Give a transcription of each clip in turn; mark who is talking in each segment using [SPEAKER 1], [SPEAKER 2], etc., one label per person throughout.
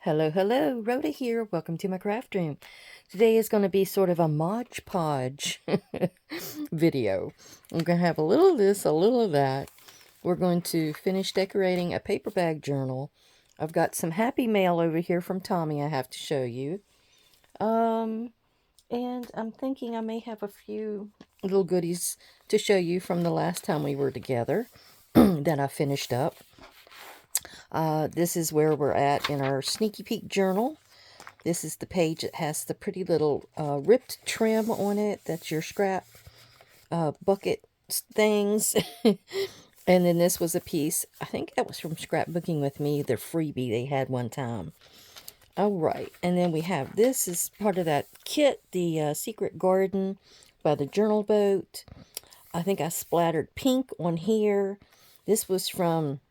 [SPEAKER 1] Hello, hello, Rhoda here. Welcome to my craft room. Today is going to be sort of a Mod Podge video. I'm going to have a little of this, a little of that. We're going to finish decorating a paper bag journal. I've got some happy mail over here from Tommy I have to show you. And I'm thinking I may have a few little goodies to show you from the last time we were together that I finished up. This is where we're at in our sneaky peek journal. This is the page that has the pretty little ripped trim on it. That's your scrap bucket things. And then this was a piece, I think that was from Scrapbooking with Me, the freebie they had one time. All right, and then we have this is part of that kit, the Secret Garden by the Journal Boat. I think I splattered pink on here. This was from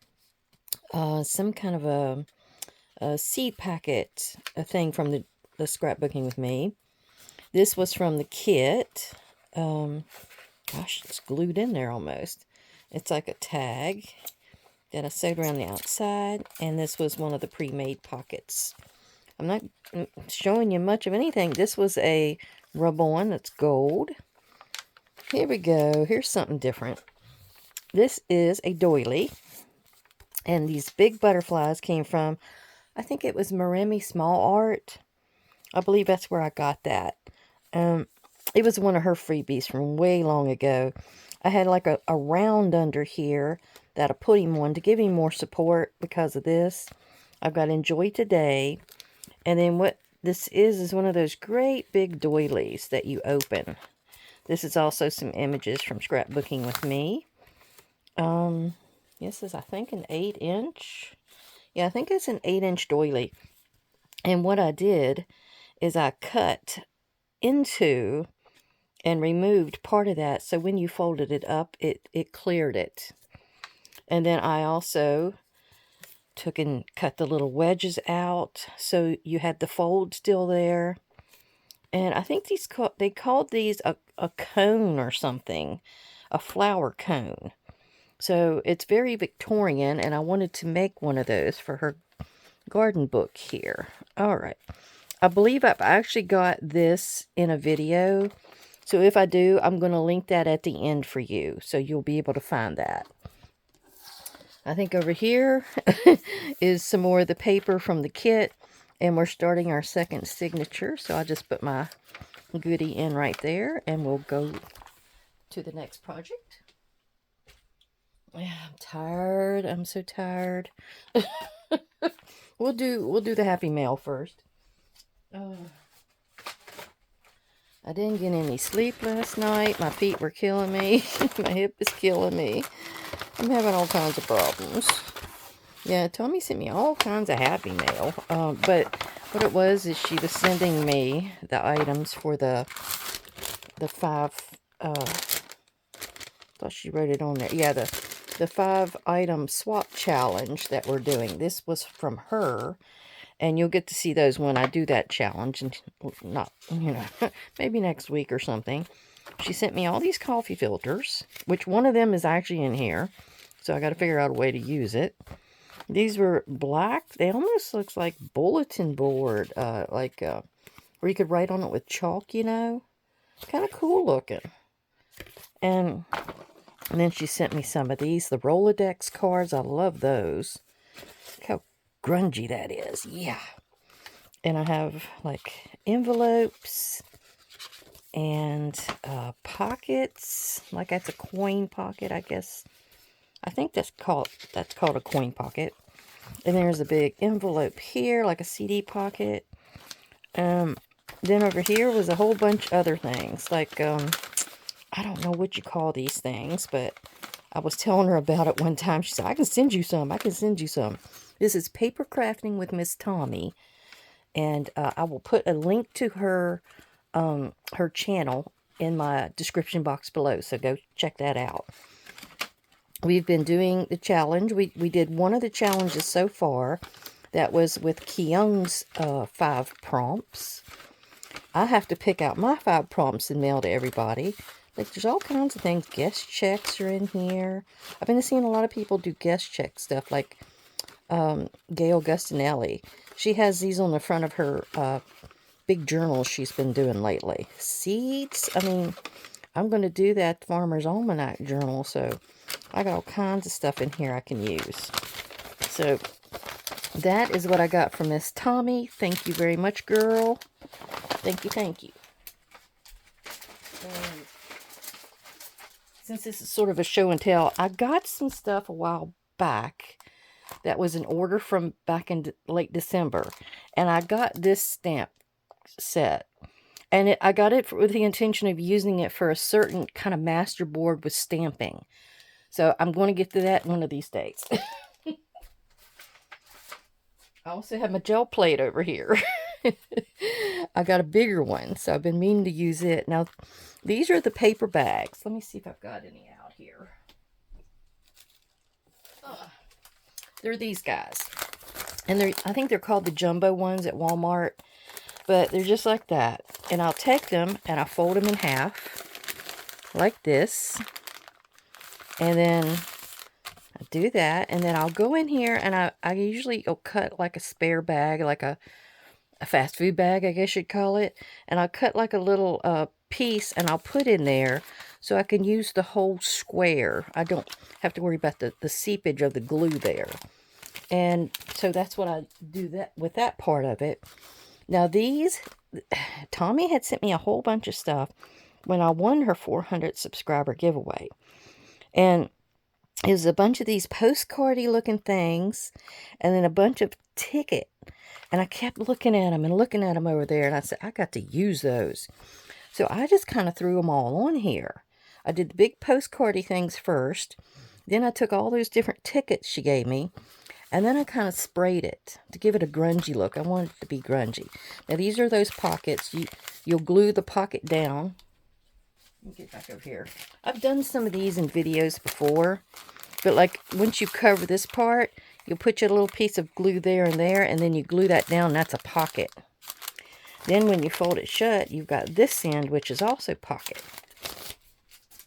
[SPEAKER 1] some kind of a seed packet, a thing from the Scrapbooking with Me. This was from the kit. Gosh, it's glued in there almost. It's like a tag that I sewed around the outside, and this was one of the pre-made pockets. I'm not showing you much of anything. This was a rub-on that's gold. Here we go. Here's something different. This is a doily, and these big butterflies came from, I think it was Maremi Small Art. I believe that's where I got that. It was one of her freebies from way long ago. I had like a round under here that I put him on to give him more support because of this. I've got Enjoy Today. And then what this is one of those great big doilies that you open. This is also some images from Scrapbooking with Me. This is, I think, an 8-inch. Yeah, I think it's an 8-inch doily. And what I did is I cut into and removed part of that, so when you folded it up, it cleared it. And then I also took and cut the little wedges out, so you had the fold still there. And I think they called these a cone or something, a flower cone. So it's very Victorian, and I wanted to make one of those for her garden book here. All right. I believe I've actually got this in a video. So if I do, I'm going to link that at the end for you, so you'll be able to find that. I think over here is some more of the paper from the kit, and we're starting our second signature. So I just put my goodie in right there, and we'll go to the next project. Yeah, I'm tired. I'm so tired. We'll do the happy mail first. I didn't get any sleep last night. My feet were killing me. My hip is killing me. I'm having all kinds of problems. Yeah, Tommy sent me all kinds of happy mail. But what it was is she was sending me the items for the 5. Thought she wrote it on there. Yeah, the 5-item swap challenge that we're doing. This was from her. And you'll get to see those when I do that challenge. And not, maybe next week or something. She sent me all these coffee filters, which one of them is actually in here. So I got to figure out a way to use it. These were black. They almost looks like bulletin board. Where you could write on it with chalk, Kind of cool looking. And then she sent me some of these. The Rolodex cards. I love those. Look how grungy that is. Yeah. And I have like envelopes and pockets. Like that's a coin pocket, I guess. I think that's called a coin pocket. And there's a big envelope here, like a CD pocket. Then over here was a whole bunch of other things. Like I don't know what you call these things, but I was telling her about it one time. She said, I can send you some. I can send you some. This is Paper Crafting with Miss Tommy. And I will put a link to her her channel in my description box below. So go check that out. We've been doing the challenge. We did one of the challenges so far. That was with Kyung's 5 prompts. I have to pick out my 5 prompts and mail to everybody. Like, there's all kinds of things. Guest checks are in here. I've been seeing a lot of people do guest check stuff, like Gail Gustinelli. She has these on the front of her big journal she's been doing lately. Seeds, I mean, I'm going to do that Farmer's Almanac journal, so I got all kinds of stuff in here I can use. So that is what I got from Miss Tommy. Thank you very much, girl. Thank you, thank you. And since this is sort of a show and tell, I got some stuff a while back that was an order from back in late December. And I got this stamp set. And I got it with the intention of using it for a certain kind of master board with stamping. So I'm going to get to that one of these days. I also have my gel plate over here. I got a bigger one, so I've been meaning to use it. Now, these are the paper bags. Let me see if I've got any out here. They're these guys. And I think they're called the jumbo ones at Walmart. But they're just like that. And I'll take them and I'll fold them in half. Like this. And then I do that. And then I'll go in here and I usually will cut like a spare bag. Like a fast food bag, I guess you'd call it. And I'll cut like a little piece and I'll put in there so I can use the whole square. I don't have to worry about the seepage of the glue there. And so that's what I do that with that part of it. Now these, Tommy had sent me a whole bunch of stuff when I won her 400 subscriber giveaway. And it was a bunch of these postcardy looking things and then a bunch of ticket. And I kept looking at them and looking at them over there. And I said, I got to use those. So I just kind of threw them all on here. I did the big postcardy things first. Then I took all those different tickets she gave me. And then I kind of sprayed it to give it a grungy look. I wanted it to be grungy. Now these are those pockets. You'll glue the pocket down. Let me get back over here. I've done some of these in videos before. But like once you cover this part, you'll put your little piece of glue there, and then you glue that down. That's a pocket. Then when you fold it shut, you've got this end, which is also pocket.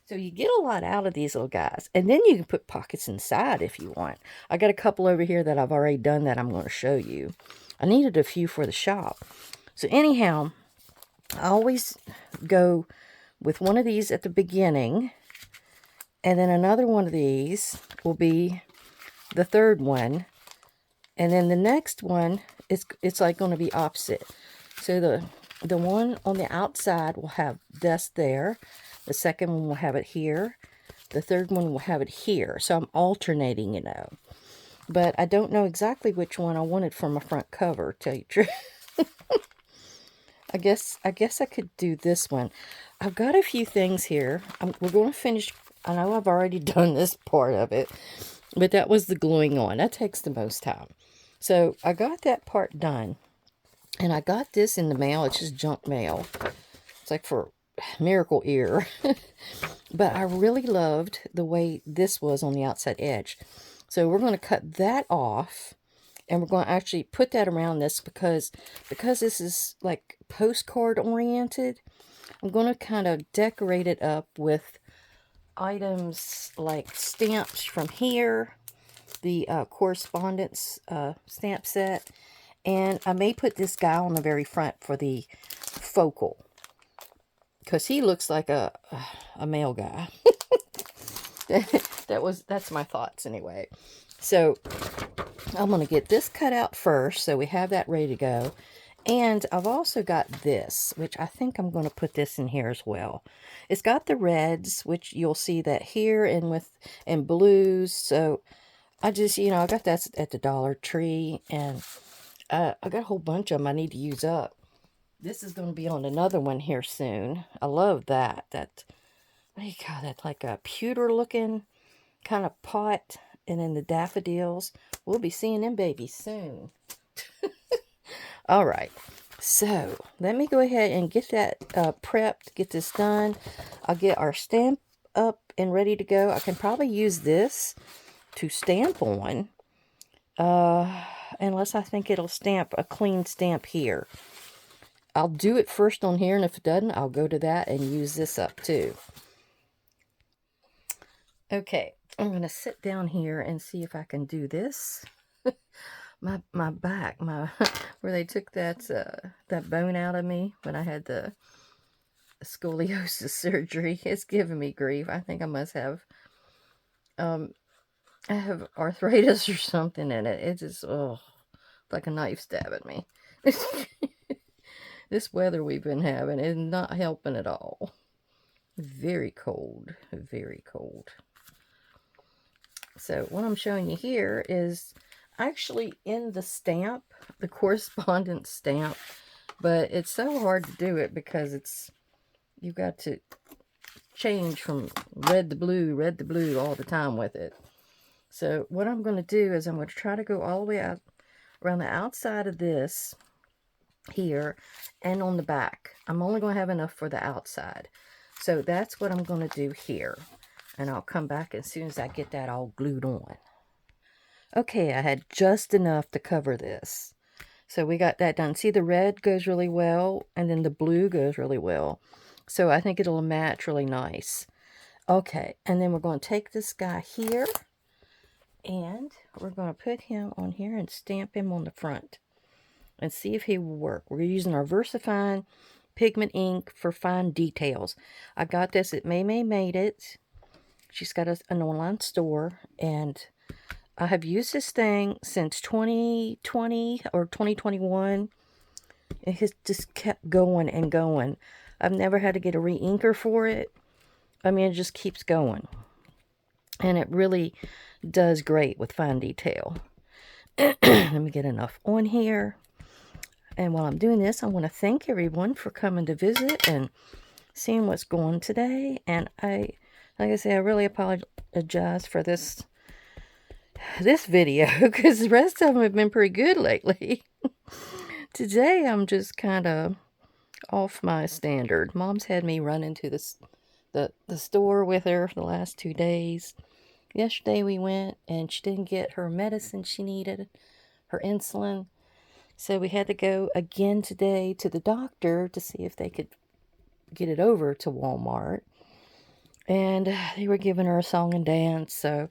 [SPEAKER 1] So you get a lot out of these little guys. And then you can put pockets inside if you want. I got a couple over here that I've already done that I'm going to show you. I needed a few for the shop. So anyhow, I always go with one of these at the beginning. And then another one of these will be the third one. And then the next one, it's like going to be opposite. So the one on the outside will have this there. The second one will have it here. The third one will have it here. So I'm alternating, you know. But I don't know exactly which one I wanted for my front cover, to tell you the truth. I guess I could do this one. I've got a few things here. We're going to finish. I know I've already done this part of it. But that was the gluing on. That takes the most time. So I got that part done. And I got this in the mail. It's just junk mail. It's like for Miracle Ear. But I really loved the way this was on the outside edge. So we're going to cut that off. And we're going to actually put that around this because this is like postcard oriented. I'm going to kind of decorate it up with items like stamps from here. The correspondence stamp set. And I may put this guy on the very front for the focal. Because he looks like a male guy. That's my thoughts anyway. So I'm going to get this cut out first. So we have that ready to go. And I've also got this, which I think I'm going to put this in here as well. It's got the reds, which you'll see that here and blues. So I just, I got that at the Dollar Tree. And I got a whole bunch of them I need to use up. This is going to be on another one here soon. I love that. What do you call that? Like a pewter looking kind of pot. And then the daffodils. We'll be seeing them babies soon. All right. So let me go ahead and get that prepped. Get this done. I'll get our stamp up and ready to go. I can probably use this to stamp on. Unless I think it'll stamp a clean stamp here. I'll do it first on here, and if it doesn't, I'll go to that and use this up too. Okay, I'm going to sit down here and see if I can do this. my back, my where they took that bone out of me when I had the scoliosis surgery. It's giving me grief. I think I must have um I have arthritis or something in it. It's just like a knife stabbing me. This weather we've been having is not helping at all. Very cold, very cold. So what I'm showing you here is actually in the stamp, the correspondence stamp, but it's so hard to do it because you've got to change from red to blue all the time with it. So what I'm going to do is I'm going to try to go all the way out around the outside of this here and on the back. I'm only going to have enough for the outside. So that's what I'm going to do here. And I'll come back as soon as I get that all glued on. Okay, I had just enough to cover this. So we got that done. See, the red goes really well, and then the blue goes really well. So I think it'll match really nice. Okay, and then we're going to take this guy here, and we're going to put him on here and stamp him on the front and see if he will work. We're using our VersaFine pigment ink for fine details. I got this at May made it. She's got an online store, and I have used this thing since 2020 or 2021. It has just kept going and going. I've never had to get a re-inker for it. I mean, it just keeps going. And it really does great with fine detail. Let me get enough on here. And while I'm doing this, I want to thank everyone for coming to visit and seeing what's going today. And like I say, I really apologize for this video because the rest of them have been pretty good lately. Today, I'm just kind of off my standard. Mom's had me run into the store with her for the last 2 days. Yesterday we went and she didn't get her medicine she needed, her insulin. So we had to go again today to the doctor to see if they could get it over to Walmart. And they were giving her a song and dance, so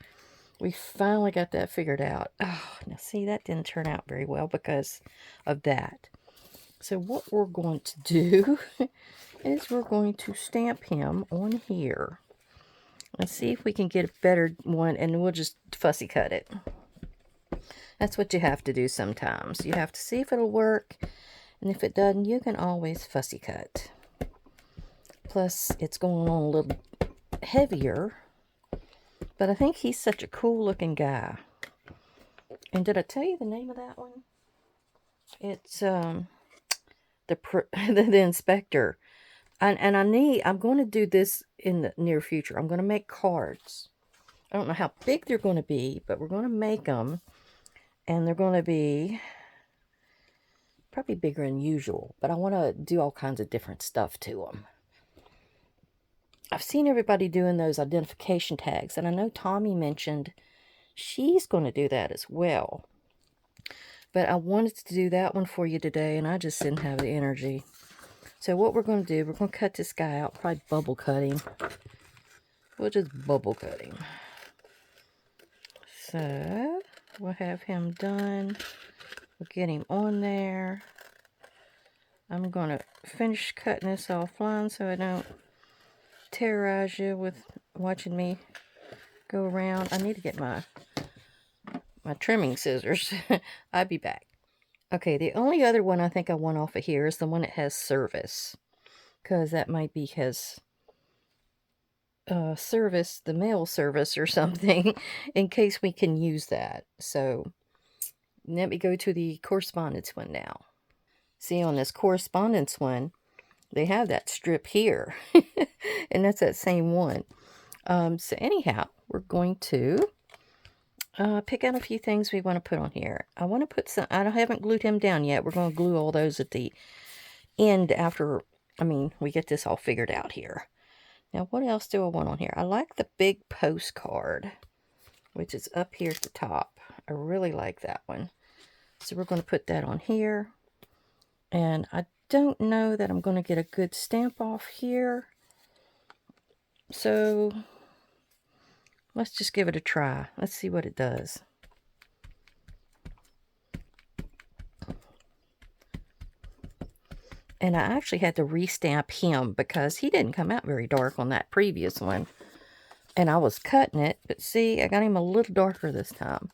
[SPEAKER 1] we finally got that figured out. Oh, now see, that didn't turn out very well because of that. So what we're going to do is we're going to stamp him on here. Let's see if we can get a better one, and we'll just fussy cut it. That's what you have to do sometimes. You have to see if it'll work, and if it doesn't, you can always fussy cut. Plus, it's going on a little heavier, but I think he's such a cool looking guy. And did I tell you the name of that one? It's the inspector. And I'm going to do this in the near future. I'm going to make cards. I don't know how big they're going to be, but we're going to make them. And they're going to be probably bigger than usual. But I want to do all kinds of different stuff to them. I've seen everybody doing those identification tags. And I know Tommy mentioned she's going to do that as well. But I wanted to do that one for you today. And I just didn't have the energy. So what we're going to do, we're going to cut this guy out. Probably bubble cutting. We'll just bubble cut him. So we'll have him done. We'll get him on there. I'm going to finish cutting this offline so I don't terrorize you with watching me go around. I need to get my trimming scissors. I'll be back. Okay, the only other one I think I want off of here is the one that has service. Because that might be his service, the mail service or something, in case we can use that. So let me go to the correspondence one now. See, on this correspondence one, they have that strip here. And that's that same one. So anyhow, we're going to pick out a few things we want to put on here. I want to put some, I haven't glued him down yet. We're going to glue all those at the end after, we get this all figured out here. Now, what else do I want on here? I like the big postcard, which is up here at the top. I really like that one. So we're going to put that on here. And I don't know that I'm going to get a good stamp off here. So let's just give it a try. Let's see what it does. And I actually had to restamp him because he didn't come out very dark on that previous one. And I was cutting it, but see, I got him a little darker this time.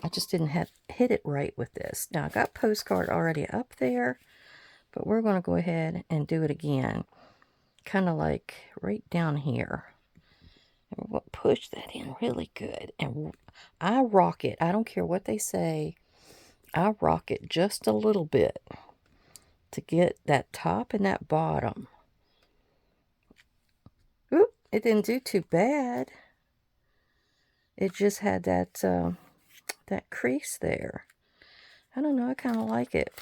[SPEAKER 1] I just didn't hit it right with this. Now, I got postcard already up there, but we're going to go ahead and do it again. Kind of like right down here. And we'll push that in really good. And I rock it. I don't care what they say. I rock it just a little bit to get that top and that bottom. Oop, it didn't do too bad. It just had that that crease there. I don't know, I kind of like it.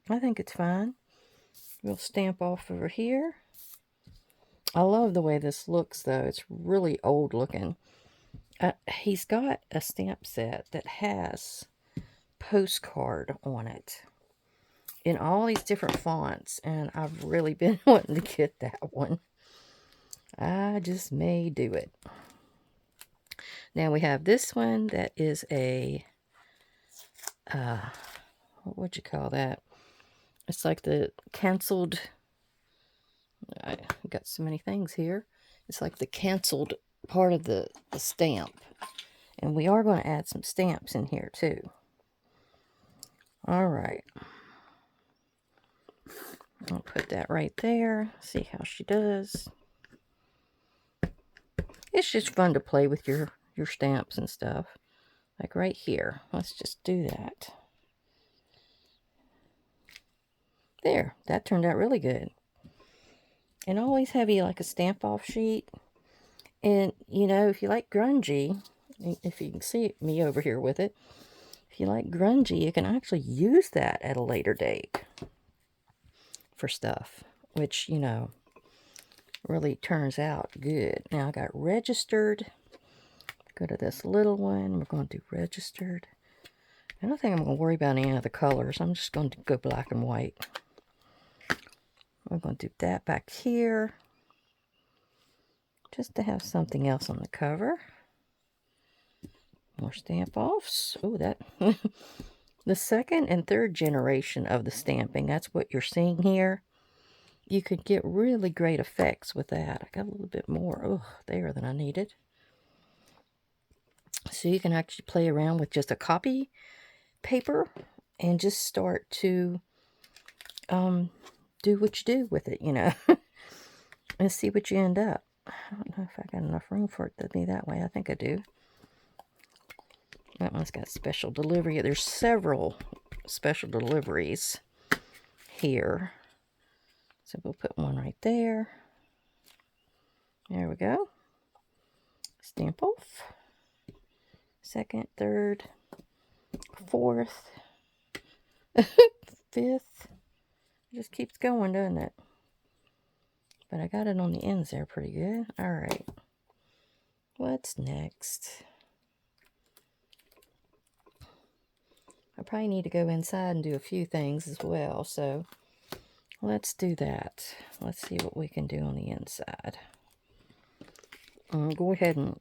[SPEAKER 1] I think it's fine. We'll stamp off over here. I love the way this looks, though. It's really old looking. He's got a stamp set that has postcard on it in all these different fonts, and I've really been wanting to get that one. I just may do it. Now we have this one that is a, what would you call that? It's like the canceled, I got so many things here. It's like the canceled part of the stamp. And we are going to add some stamps in here too. All right. I'll put that right there. See how she does. It's just fun to play with your stamps and stuff. Like right here. Let's just do that. There. That turned out really good. And always have you like a stamp off sheet. And, you know, if you like grungy, if you can see me over here with it, if you like grungy, you can actually use that at a later date for stuff, which, you know, really turns out good. Now I got registered. Go to this little one. We're going to do registered. I don't think I'm going to worry about any of the colors. I'm just going to go black and white. We're going to do that back here, just to have something else on the cover. More stamp offs. Oh, that the second and third generation of the stamping, that's what you're seeing here. You could get really great effects with that. I got a little bit more there than I needed. So you can actually play around with just a copy paper and just start to do what you do with it, you know, and see what you end up. I don't know if I got enough room for it to be that way. I think I do. That one's got special delivery. There's several special deliveries here. So we'll put one right there. There we go. Stamp off. Second, third, fourth, fifth. It just keeps going, doesn't it? But I got it on the ends there pretty good. All right. What's next? I probably need to go inside and do a few things as well, so let's do that. Let's see what we can do on the inside. Go ahead and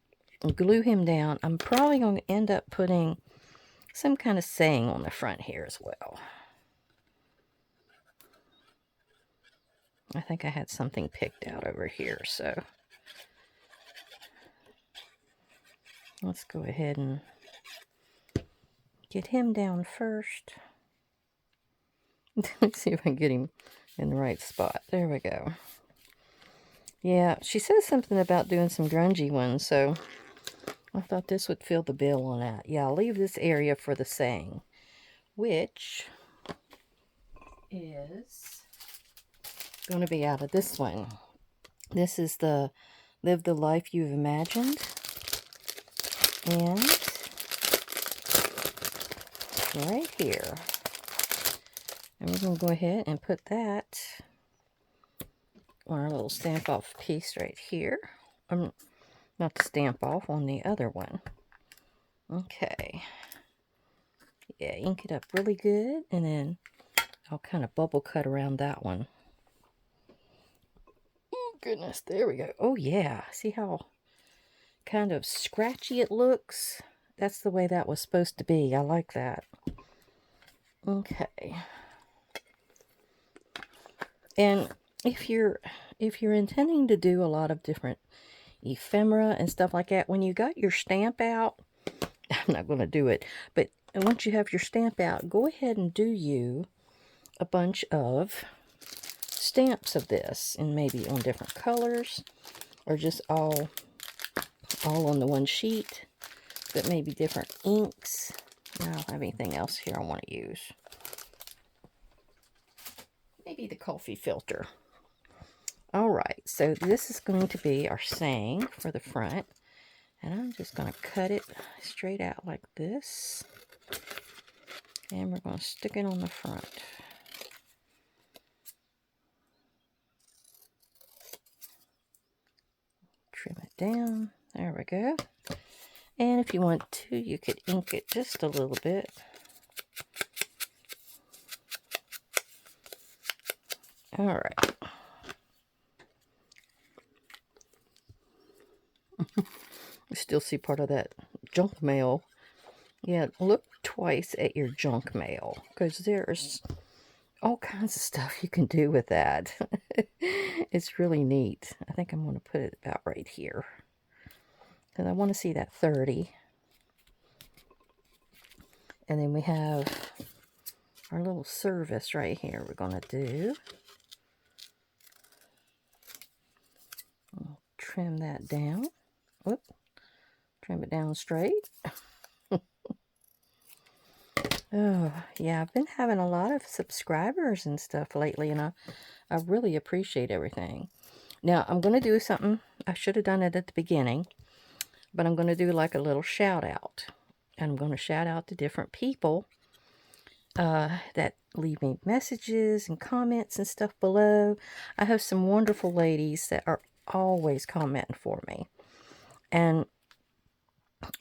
[SPEAKER 1] glue him down. I'm probably going to end up putting some kind of saying on the front here as well. I think I had something picked out over here, so let's go ahead and get him down first. Let's see if I can get him in the right spot. There we go. Yeah, she says something about doing some grungy ones, so I thought this would fill the bill on that. Yeah, I'll leave this area for the saying, which is going to be out of this one. This is the Live the Life You've Imagined. And right here. And we're going to go ahead and put that on our little stamp off piece right here. Not the stamp off, on the other one. Okay. Yeah, ink it up really good, and then I'll kind of bubble cut around that one. Oh, goodness, there we go. Oh, yeah. See how kind of scratchy it looks? That's the way that was supposed to be. I like that. Okay. And if you're intending to do a lot of different ephemera and stuff like that, when you got your stamp out, I'm not going to do it, but once you have your stamp out, go ahead and do you a bunch of stamps of this, and maybe on different colors, or just all on the one sheet, but maybe different inks. I don't have anything else here I want to use. Maybe the coffee filter. Alright, so this is going to be our saying for the front. And I'm just going to cut it straight out like this. And we're going to stick it on the front. Trim it down. There we go. And if you want to, you could ink it just a little bit. Alright. You still see part of that junk mail. Yeah, look twice at your junk mail, because there's all kinds of stuff you can do with that. It's really neat. I think I'm going to put it about right here, because I want to see that 30. And then we have our little service right here we're going to do. I'll trim that down. Whoop. Trim it down straight. Oh, yeah, I've been having a lot of subscribers and stuff lately, and I really appreciate everything. Now, I'm going to do something. I should have done it at the beginning, but I'm going to do like a little shout out. And I'm going to shout out to different people that leave me messages and comments and stuff below. I have some wonderful ladies that are always commenting for me. And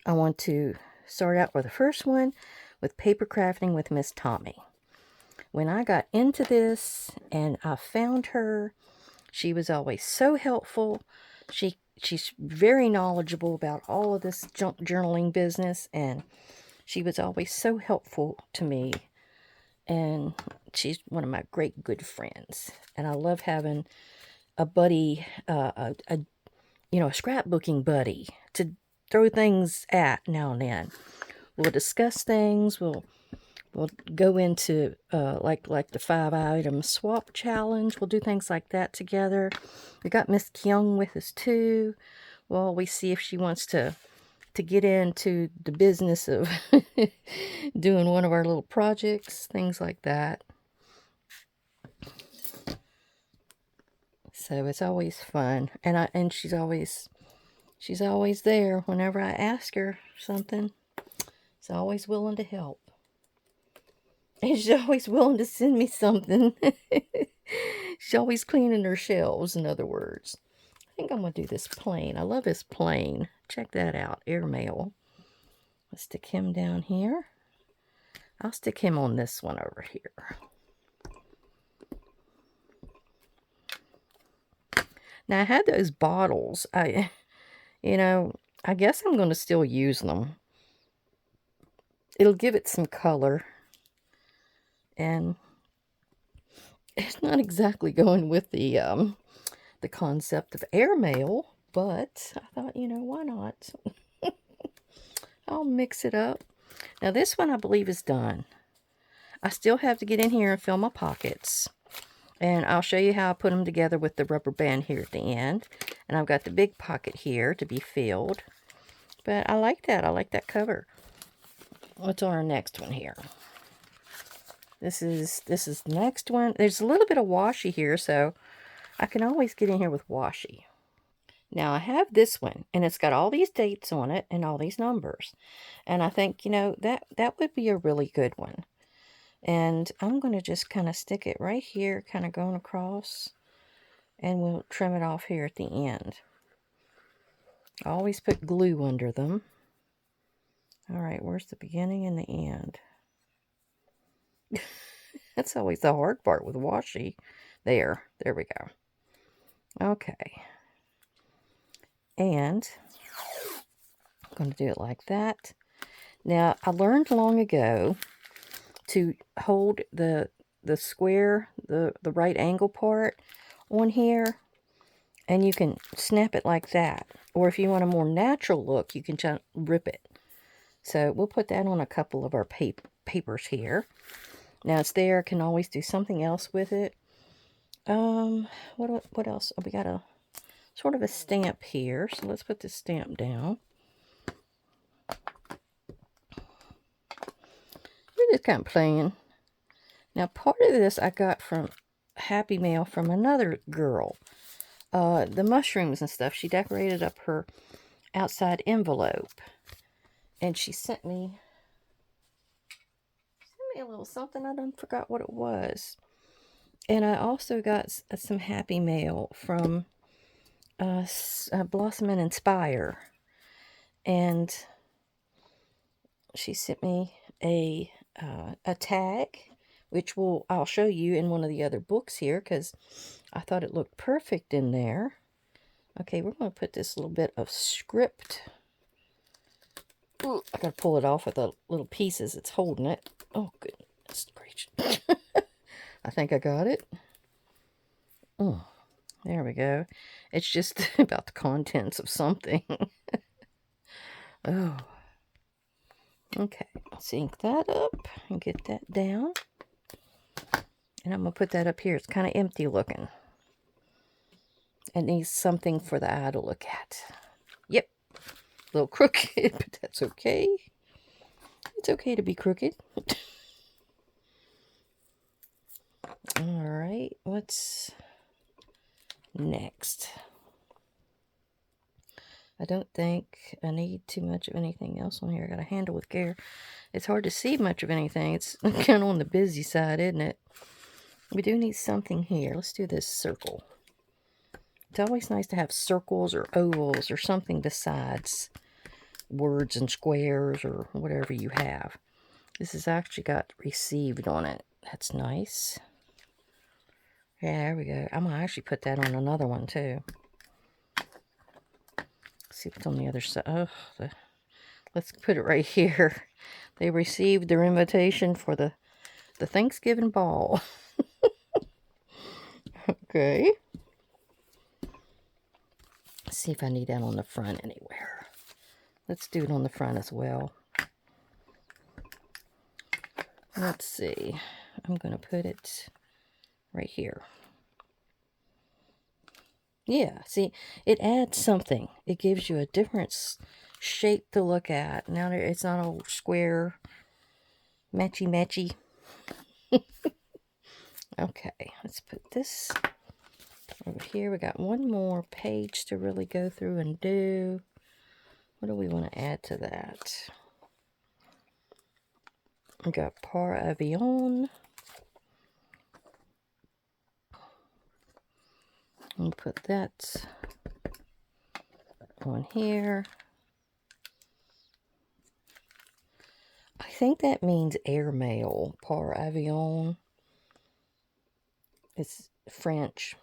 [SPEAKER 1] I want to start out with the first one, with paper crafting with Miss Tommy. When I got into this and I found her, she was always so helpful. She's very knowledgeable about all of this junk journaling business, and she was always so helpful to me. And she's one of my great good friends. And I love having a buddy, a scrapbooking buddy to throw things at now and then. We'll discuss things. We'll go into like the 5-item swap challenge. We'll do things like that together. We got Miss Kyung with us too. Well, we see if she wants to get into the business of doing one of our little projects, things like that. So it's always fun, and she's always there whenever I ask her something. She's always willing to help. And she's always willing to send me something. She's always cleaning her shelves, in other words. I think I'm going to do this plain. I love this plain. Check that out. Airmail. Let's stick him down here. I'll stick him on this one over here. Now, I had those bottles. I guess I'm going to still use them. It'll give it some color. And it's not exactly going with the concept of airmail, but I thought, why not? I'll mix it up. Now, this one I believe is done. I still have to get in here and fill my pockets. And I'll show you how I put them together with the rubber band here at the end. And I've got the big pocket here to be filled. But I like that. I like that cover. What's on our next one here? This is the next one. There's a little bit of washi here, so I can always get in here with washi. Now, I have this one, and it's got all these dates on it and all these numbers. And I think, that would be a really good one. And I'm going to just kind of stick it right here, kind of going across. And we'll trim it off here at the end. I always put glue under them. All right, where's the beginning and the end? That's always the hard part with washi. There we go. Okay. And I'm going to do it like that. Now, I learned long ago to hold the the square, the right angle part on here, and you can snap it like that. Or if you want a more natural look, you can just rip it. So we'll put that on a couple of our papers here. Now it's there. Can always do something else with it. What else? Oh, we got a sort of a stamp here. So let's put this stamp down. We're just kind of playing. Now part of this I got from Happy Mail from another girl. The mushrooms and stuff. She decorated up her outside envelope. And she sent me a little something. I done forgot what it was. And I also got some Happy Mail from Blossom and Inspire. And she sent me a tag, which I'll show you in one of the other books here, because I thought it looked perfect in there. Okay, we're going to put this little bit of script. Ooh, I got to pull it off with the little pieces. It's holding it. Oh, goodness gracious. I think I got it. Oh, there we go. It's just about the contents of something. Oh. Okay, let's ink that up and get that down. And I'm going to put that up here. It's kind of empty looking. It needs something for the eye to look at. Yep. A little crooked, but that's okay. It's okay to be crooked. Alright, what's next? I don't think I need too much of anything else on here. I got to handle with care. It's hard to see much of anything. It's kind of on the busy side, isn't it? We do need something here. Let's do this circle. It's always nice to have circles or ovals or something besides words and squares or whatever you have. This has actually got received on it. That's nice. Yeah, there we go. I'm going to actually put that on another one too. See what's on the other side. Oh, let's put it right here. They received their invitation for the Thanksgiving ball. Okay. Let's see if I need that on the front anywhere. Let's do it on the front as well. Let's see. I'm going to put it right here. Yeah, see, it adds something. It gives you a different shape to look at. Now it's not a square, matchy. Okay, let's put this over here. We got one more page to really go through and do. What do we want to add to that? We got par avion. We'll put that on here. I think that means airmail. Par avion. It's French.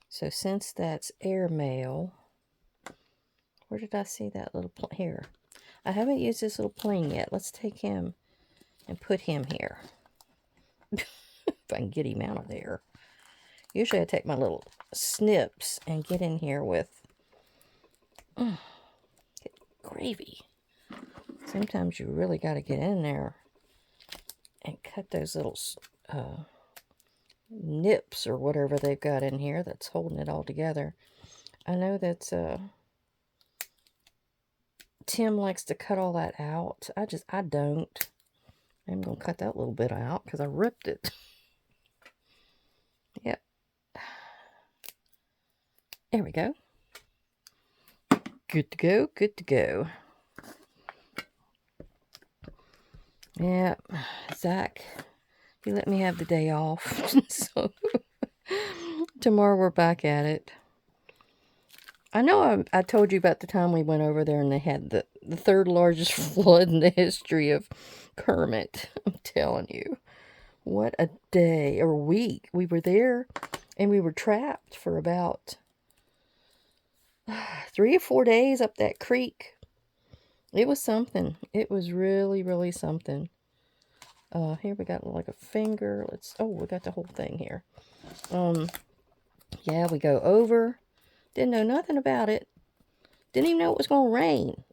[SPEAKER 1] So since that's airmail, where did I see that little plane? Here. I haven't used this little plane yet. Let's take him and put him here. If I can get him out of there. Usually I take my little snips and get in here with gravy. Sometimes you really got to get in there and cut those little nips or whatever they've got in here that's holding it all together. I know that Tim likes to cut all that out. I don't. I'm going to cut that little bit out because I ripped it. Yep. There we go. Good to go, good to go. Yep. Zach, he let me have the day off. So tomorrow we're back at it. I know I told you about the time we went over there and they had the third largest flood in the history of Kermit. I'm telling you. What a day or week. We were there and we were trapped for about 3 or 4 days up that creek. It was something. It was really, really something. Here we got like a finger. We got the whole thing here. Yeah, we go over. Didn't know nothing about it. Didn't even know it was going to rain.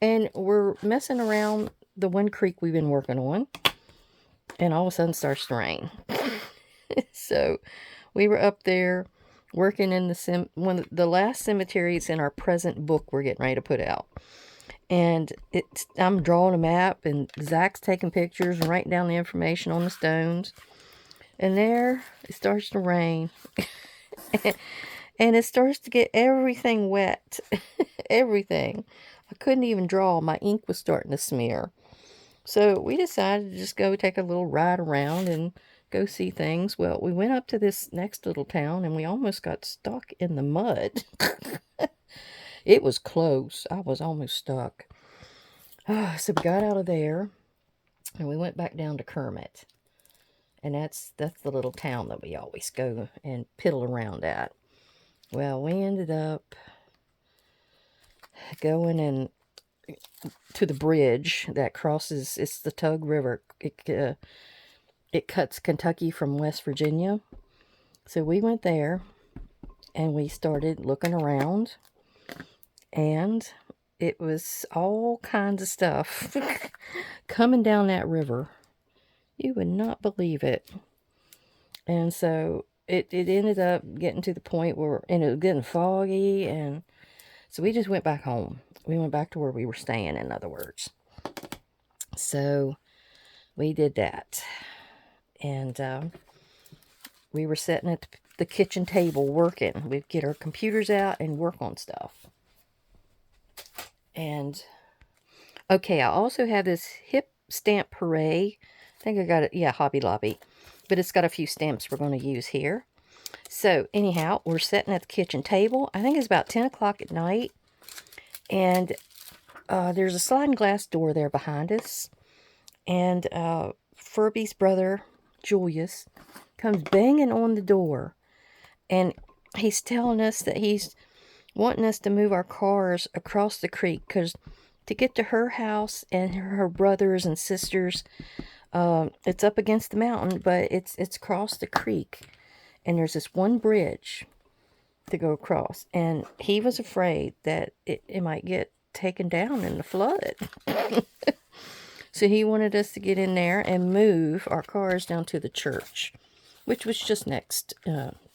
[SPEAKER 1] And we're messing around the one creek we've been working on. And all of a sudden it starts to rain. So we were up there working in the last cemeteries in our present book we're getting ready to put out. And I'm drawing a map, and Zach's taking pictures and writing down the information on the stones. And there, it starts to rain. And it starts to get everything wet. Everything. I couldn't even draw. My ink was starting to smear. So we decided to just go take a little ride around and go see things. Well, we went up to this next little town, and we almost got stuck in the mud. It was close. I was almost stuck. So we got out of there, and we went back down to Kermit. And that's the little town that we always go and piddle around at. Well, we ended up going in to the bridge that crosses, it's the Tug River. It cuts Kentucky from West Virginia. So we went there, and we started looking around, and it was all kinds of stuff coming down that river. You would not believe it. And so it ended up getting to the point where, and it was getting foggy, and so we just went back home. We went back to where we were staying, in other words. So we did that. And we were sitting at the kitchen table working. We'd get our computers out and work on stuff. And, okay, I also have this hip stamp hooray. I think I got it, yeah, Hobby Lobby. But it's got a few stamps we're going to use here. So, anyhow, we're sitting at the kitchen table. I think it's about 10 o'clock at night. And there's a sliding glass door there behind us. And Furby's brother, Julius, comes banging on the door. And he's telling us that he's wanting us to move our cars across the creek. Because to get to her house and her brothers and sisters, it's up against the mountain, but it's across the creek. And there's this one bridge to go across. And he was afraid that it might get taken down in the flood. So he wanted us to get in there and move our cars down to the church, which was just next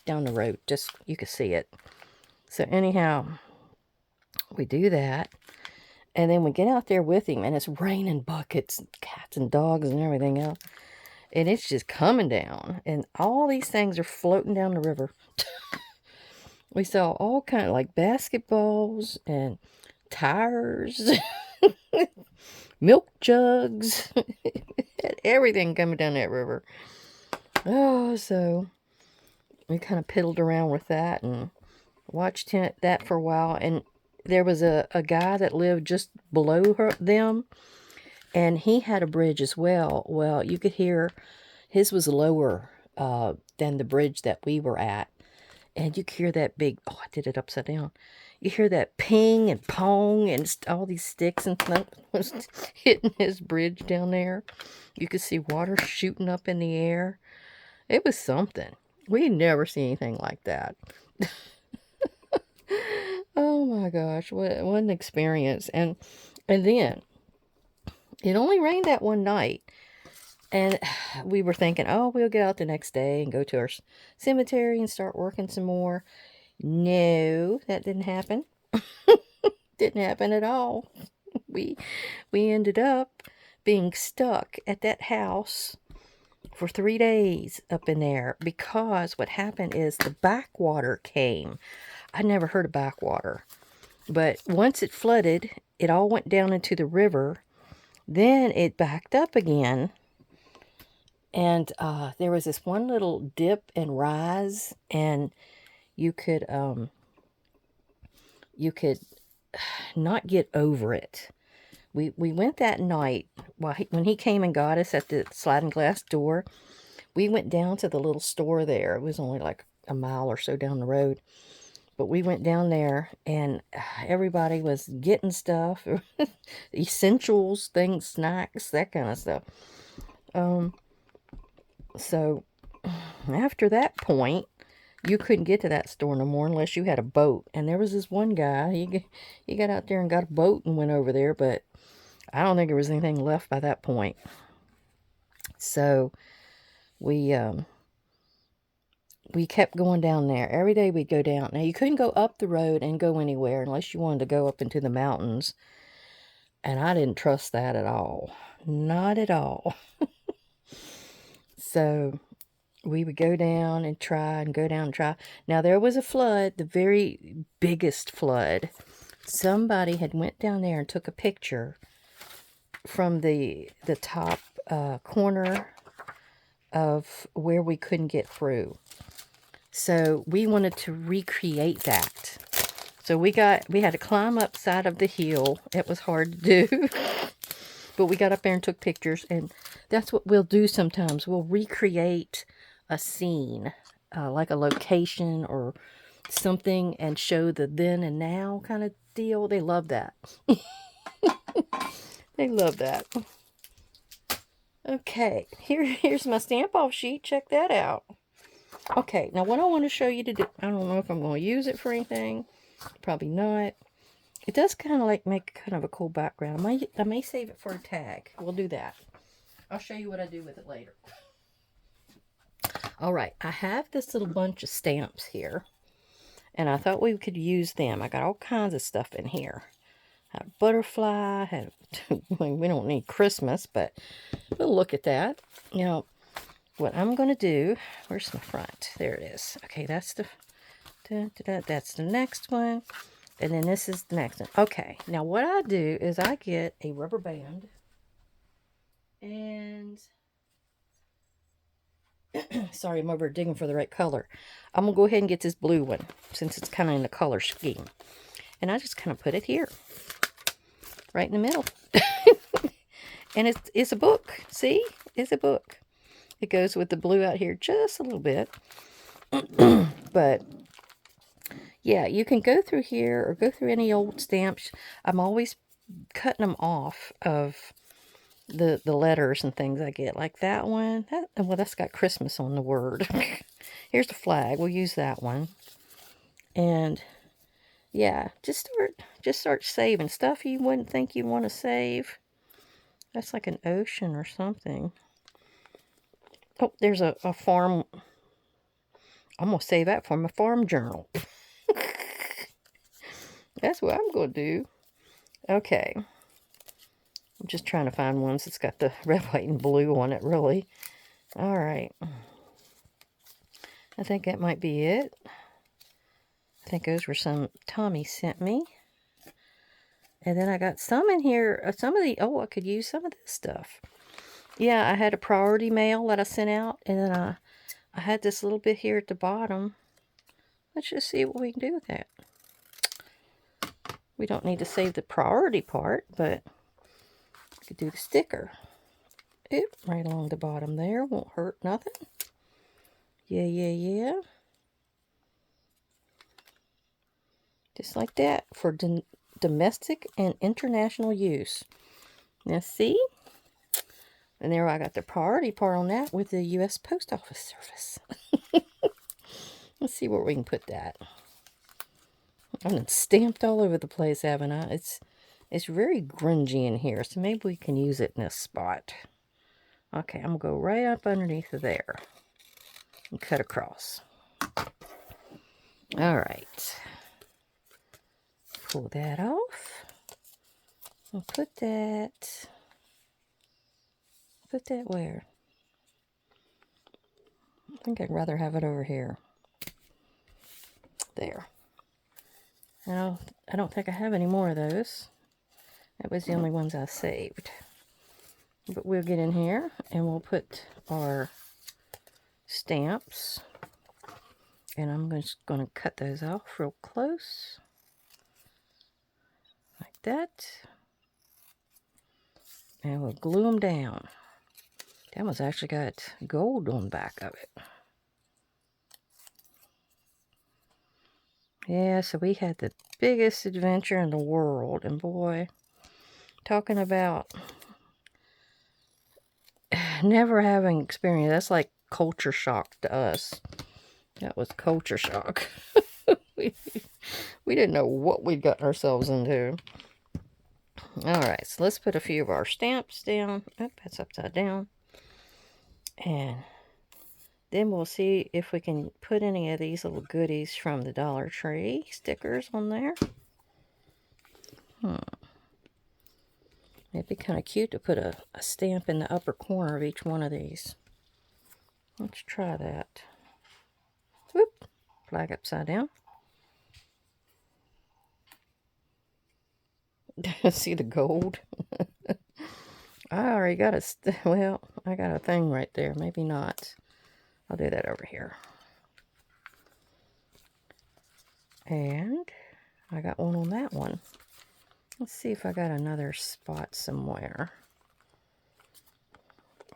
[SPEAKER 1] down the road. Just, you could see it. So anyhow, we do that. And then we get out there with him, and it's raining buckets, cats and dogs and everything else. And it's just coming down. And all these things are floating down the river. We saw all kind of like basketballs and tires, milk jugs, everything coming down that river. Oh, so we kind of piddled around with that and watched that for a while. And there was a guy that lived just below them, and he had a bridge as well. Well, you could hear his was lower than the bridge that we were at. And you could hear that big, oh, I did it upside down. You hear that ping and pong and all these sticks and stuff was hitting his bridge down there. You could see water shooting up in the air. It was something. We never seen anything like that. Oh my gosh, what an experience. And then, it only rained that one night. And we were thinking, oh, we'll get out the next day and go to our cemetery and start working some more. No, that didn't happen. Didn't happen at all. We ended up being stuck at that house for 3 days up in there, because what happened is the backwater came. I never heard of backwater. But once it flooded, it all went down into the river. Then it backed up again. And there was this one little dip and rise, and you could not get over it. We went that night when he came and got us at the sliding glass door. We went down to the little store there. It was only like a mile or so down the road. But we went down there, and everybody was getting stuff, essentials, things, snacks, that kind of stuff. So after that point, you couldn't get to that store no more unless you had a boat. And there was this one guy, he got out there and got a boat and went over there, but I don't think there was anything left by that point. So we kept going down there. Every day we'd go down. Now, you couldn't go up the road and go anywhere unless you wanted to go up into the mountains. And I didn't trust that at all. Not at all. So we would go down and try and go down and try. Now, there was a flood, the very biggest flood. Somebody had went down there and took a picture from the top corner of where we couldn't get through. So we wanted to recreate that. So we had to climb up side of the hill. It was hard to do. But we got up there and took pictures. And that's what we'll do sometimes. We'll recreate a scene, like a location or something, and show the then and now kind of deal. They love that. They love that. Okay, here's my stamp off sheet. Check that out. Okay, now what I want to show you to do, I don't know if I'm going to use it for anything. Probably not. It does kind of like make kind of a cool background. I may save it for a tag. We'll do that. I'll show you what I do with it later. All right, I have this little bunch of stamps here, and I thought we could use them. I got all kinds of stuff in here. I have butterfly. We don't need Christmas, but we'll look at that. Now, what I'm going to do, where's my front? There it is. Okay, that's the next one. And then this is the next one. Okay, now what I do is I get a rubber band. And, sorry, I'm over digging for the right color. I'm going to go ahead and get this blue one, since it's kind of in the color scheme. And I just kind of put it here. Right in the middle. And it's a book. See? It's a book. It goes with the blue out here just a little bit. But, yeah, you can go through here or go through any old stamps. I'm always cutting them off of the letters and things I get. Like that one. Well, that's got Christmas on the word. Here's the flag. We'll use that one. And, yeah, just start saving stuff you wouldn't think you'd want to save. That's like an ocean or something. Oh, there's a farm. I'm going to save that for my farm journal. That's what I'm going to do. Okay. I'm just trying to find ones that's got the red, white, and blue on it, really. All right. I think that might be it. I think those were some Tommy sent me. And then I got some in here. I could use some of this stuff. Yeah, I had a priority mail that I sent out. And then I had this little bit here at the bottom. Let's just see what we can do with that. We don't need to save the priority part, but we could do the sticker. Oop, right along the bottom there. Won't hurt nothing. Yeah. Just like that for domestic and international use. Now see? And there I got the priority part on that with the U.S. Post Office Service. Let's see where we can put that. I've stamped all over the place, haven't I? It's very grungy in here, so maybe we can use it in this spot. Okay, I'm going to go right up underneath of there and cut across. All right. Pull that off. I'll put that where? I think I'd rather have it over here. There. Now, I don't think I have any more of those. That was the only ones I saved. But we'll get in here and we'll put our stamps. And I'm just going to cut those off real close. Like that. And we'll glue them down. That one's actually got gold on the back of it. Yeah, so we had the biggest adventure in the world. And boy, talking about never having experience, that's like culture shock to us. That was culture shock. we, we didn't know what we'd gotten ourselves into. Alright, so let's put a few of our stamps down. Oh, that's upside down. And then we'll see if we can put any of these little goodies from the Dollar Tree stickers on there. It'd be kind of cute to put a stamp in the upper corner of each one of these. Let's try that. Whoop! Flag upside down. See the gold? I already got well, I got a thing right there. Maybe not. I'll do that over here. And I got one on that one. Let's see if I got another spot somewhere.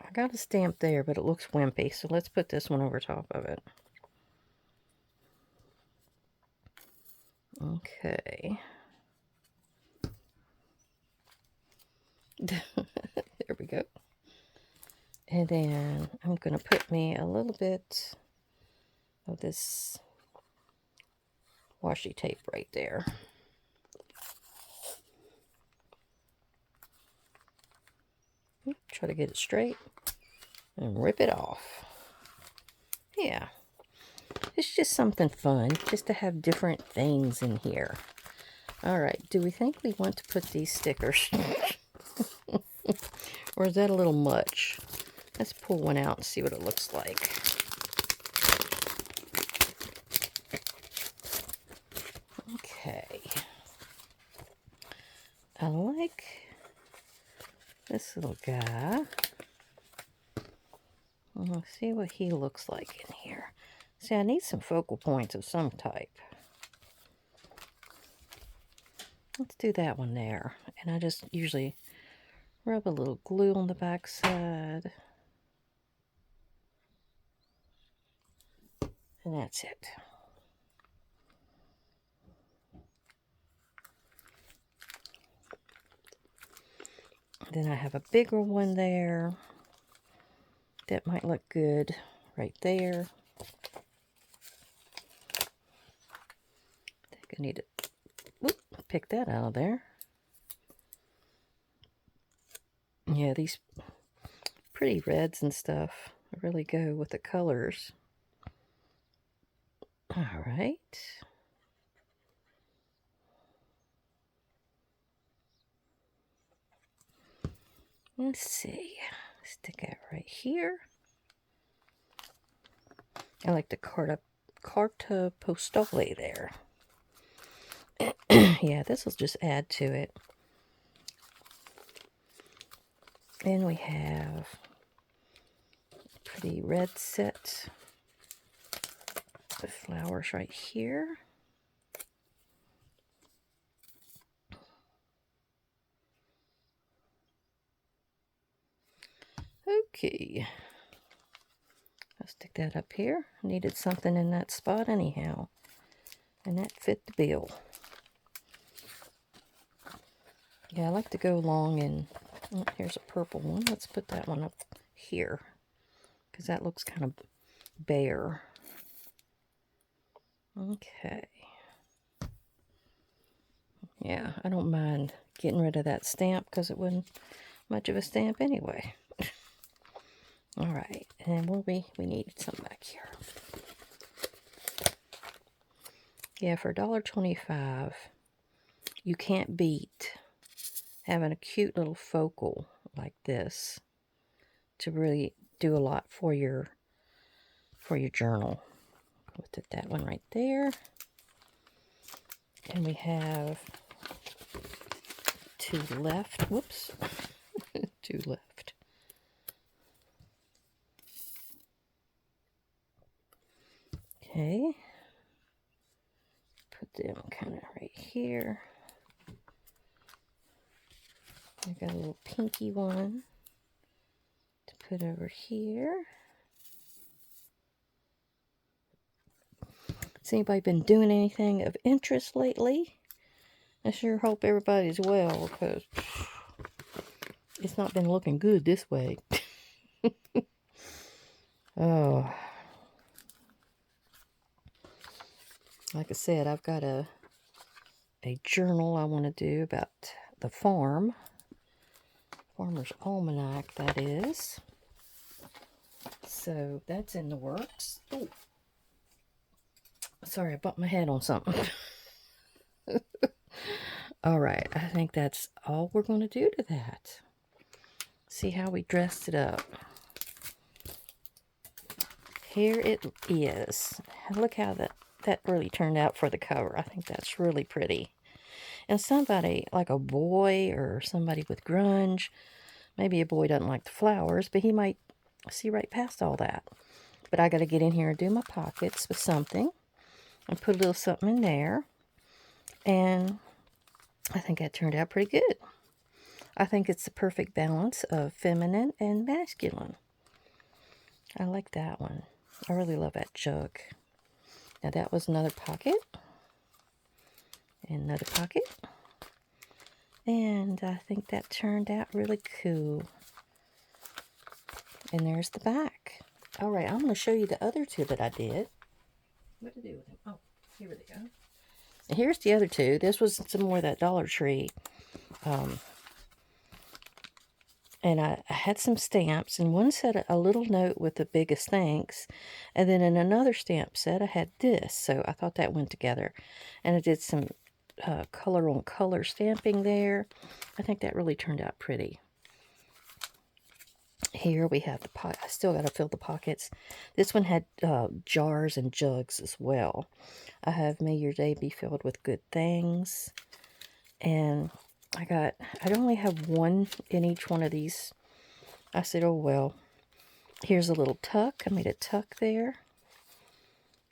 [SPEAKER 1] I got a stamp there, but it looks wimpy, so let's put this one over top of it. Okay. There we go. And then I'm going to put me a little bit of this washi tape right there. Try to get it straight and rip it off. Yeah, it's just something fun, just to have different things in here. All right, do we think we want to put these stickers? Or is that a little much? Let's pull one out and see what it looks like. Okay. I like this little guy. Let's see what he looks like in here. See, I need some focal points of some type. Let's do that one there. And I just usually rub a little glue on the back side. And that's it. Then I have a bigger one there. That might look good right there. I think I need to pick that out of there. Yeah, these pretty reds and stuff really go with the colors. All right. Let's see. Stick that right here. I like the carta postale there. Yeah, this will just add to it. Then we have a pretty red set of flowers right here. Okay. I'll stick that up here. Needed something in that spot anyhow. And that fit the bill. Yeah, I like to go along and... Oh, here's a purple one. Let's put that one up here. Because that looks kind of bare. Okay. Yeah, I don't mind getting rid of that stamp because it wasn't much of a stamp anyway. Alright, and we needed some back here. Yeah, for $1.25, you can't beat having a cute little focal like this to really do a lot for your journal. We'll put that one right there. And we have to the left. Whoops. To left. Okay. Put them kind of right here. I got a little pinky one to put over here. Has anybody been doing anything of interest lately? I sure hope everybody's well, because it's not been looking good this way. Oh, like I said, I've got a journal I want to do about the farm. Farmer's Almanac, that is. So that's in the works. Oh, sorry, I bumped my head on something. All right, I think that's all we're going to do to that. See how we dressed it up. Here it is. Look how that really turned out for the cover. I think that's really pretty. And somebody, like a boy or somebody with grunge, maybe a boy doesn't like the flowers, but he might see right past all that. But I got to get in here and do my pockets with something and put a little something in there. And I think that turned out pretty good. I think it's the perfect balance of feminine and masculine. I like that one. I really love that jug. Now that was another pocket. And another pocket. And I think that turned out really cool. And there's the back. All right, I'm going to show you the other two that I did. What to do with them? Oh, here they go. And here's the other two. This was some more of that Dollar Tree. And I had some stamps. And one said a little note with the biggest thanks. And then in another stamp set, I had this. So I thought that went together. And I did some color on color stamping there. I think that really turned out pretty. Here we have the pot. I still got to fill the pockets. This one had jars and jugs as well. I have May Your Day Be Filled with Good Things. And I only have one in each one of these. I said, oh well. Here's a little tuck. I made a tuck there.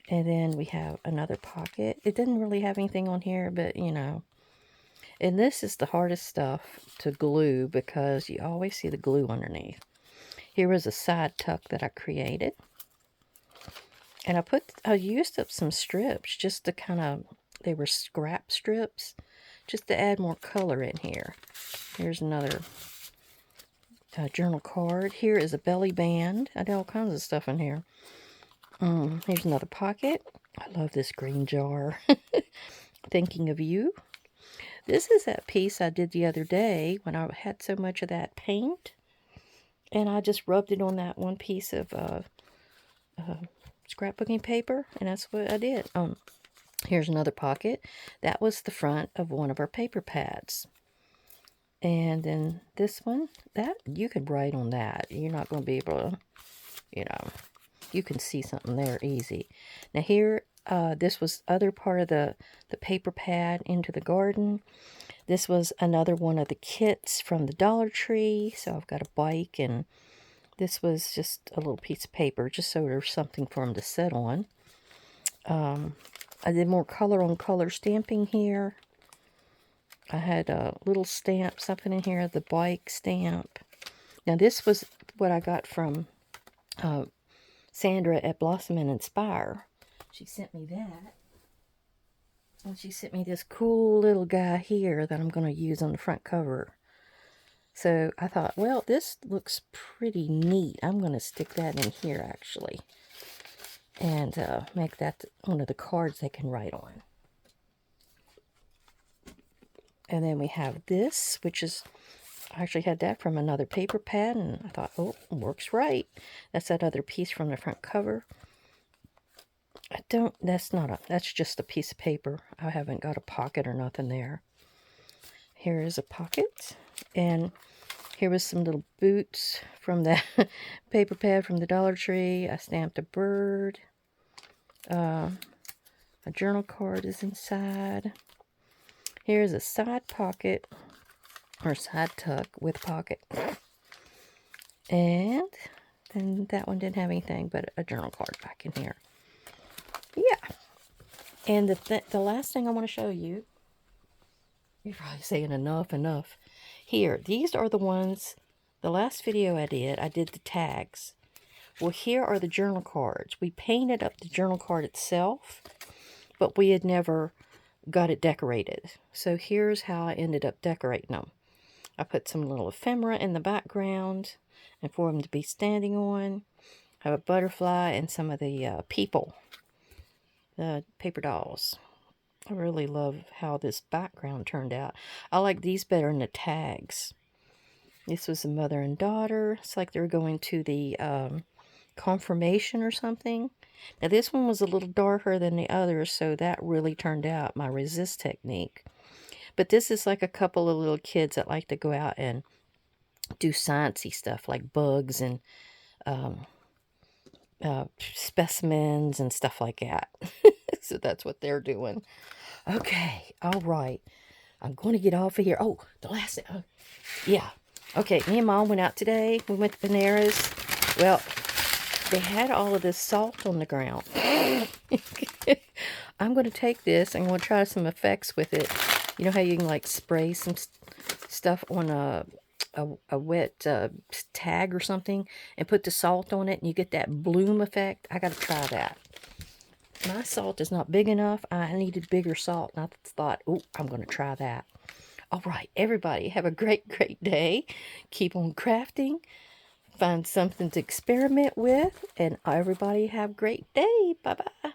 [SPEAKER 1] And then we have another pocket. It didn't really have anything on here, but you know. And this is the hardest stuff to glue because you always see the glue underneath. Here was a side tuck that I created. And I used up some strips just to kind of, they were scrap strips, just to add more color in here. Here's another journal card. Here is a belly band. I did all kinds of stuff in here. Here's another pocket. I love this green jar. Thinking of you. This is that piece I did the other day when I had so much of that paint. And I just rubbed it on that one piece of scrapbooking paper. And that's what I did. Here's another pocket. That was the front of one of our paper pads. And then this one, that you could write on that. You're not going to be able to, you know, you can see something there easy. Now here, this was other part of the paper pad into the garden. This was another one of the kits from the Dollar Tree. So I've got a bike, and this was just a little piece of paper, just so there's something for them to sit on. I did more color on color stamping here. I had a little stamp, something in here, the bike stamp. Now this was what I got from Sandra at Blossom and Inspire. She sent me that. And she sent me this cool little guy here that I'm going to use on the front cover. So I thought, well, this looks pretty neat. I'm going to stick that in here, actually. And make that one of the cards they can write on. And then we have this, which is, I actually had that from another paper pad. And I thought, oh, works right. That's that other piece from the front cover. That's just a piece of paper. I haven't got a pocket or nothing there. Here is a pocket. And here was some little boots from that paper pad from the Dollar Tree. I stamped a bird. A journal card is inside. Here's a side pocket, or side tuck with pocket. And then that one didn't have anything but a journal card back in here. Yeah. And the last thing I want to show you, you're probably saying enough. Here, these are the ones, the last video I did the tags. Well, here are the journal cards. We painted up the journal card itself. but we had never got it decorated. So here's how I ended up decorating them. I put some little ephemera in the background and for them to be standing on. I have a butterfly and some of the people, the paper dolls. I really love how this background turned out. I like these better than the tags. This was a mother and daughter. It's like they're going to the confirmation or something. Now this one was a little darker than the others, so that really turned out my resist technique. But this is like a couple of little kids that like to go out and do sciencey stuff like bugs and specimens and stuff like that. So that's what they're doing. Okay, all right. I'm going to get off of here. Oh, the last thing. Oh, yeah. Okay, me and Mom went out today. We went to Panera's. Well, they had all of this salt on the ground. I'm going to take this and I'm going to try some effects with it. You know how you can like spray some stuff on a wet tag or something and put the salt on it and you get that bloom effect? I got to try that. My salt is not big enough. I needed bigger salt and I thought, oh, I'm going to try that. All right, everybody, have a great, great day. Keep on crafting. Find something to experiment with. And everybody have a great day. Bye-bye.